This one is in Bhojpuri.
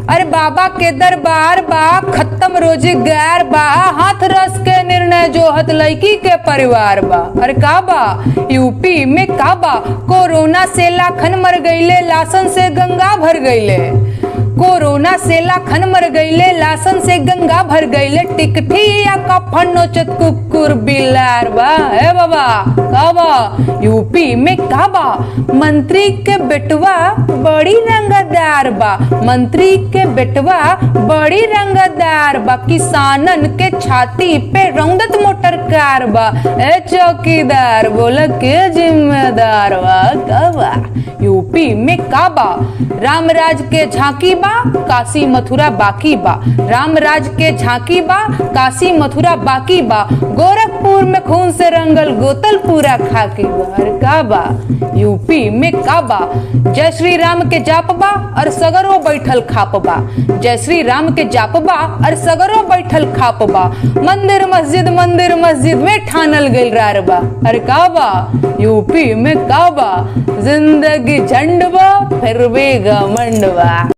अरे बाबा के दरबार बा, खत्म रोजगार बा, हाथ रस के निर्णय जो हत लड़की के परिवार बा। अरे का बा यूपी में का बा, कोरोना से लाखन मर गईले, लासन से गंगा भर गईले। कोरोना से लाखन मर गईले, लासन से गंगा भर गईले। टिकठिया का फन्नोचत कुकुर बिलार बा। हे बाबा का बा यूपी में का बा, मंत्री के बेटवा बड़ी रंगदार बा, मंत्री के बेटवा बड़ी रंगदार बा। किसानन के छाती पे रौंदत मोटर कार बा। ए चौकीदार बोला के जिम्मेदार बा। का बा यूपी में का बा, रामराज के झांकी बा, काशी मथुरा बाकी बा। रामराज के झांकी बा, काशी मथुरा बाकी बा। गोरखपुर में खून से रंगल गोतल पूरा खाकी बा। अरे का बा यूपी में का बा, जय श्री राम के जाप बा और सगरो बैठल खाप बा। जय श्री राम के जाप बा और सगरो बैठल खाप बा। मंदिर मस्जिद में ठानल गइल रार बा। अरे का बा यूपी में का बा, जिंदगी झंड बा फिर भी घमंड बा।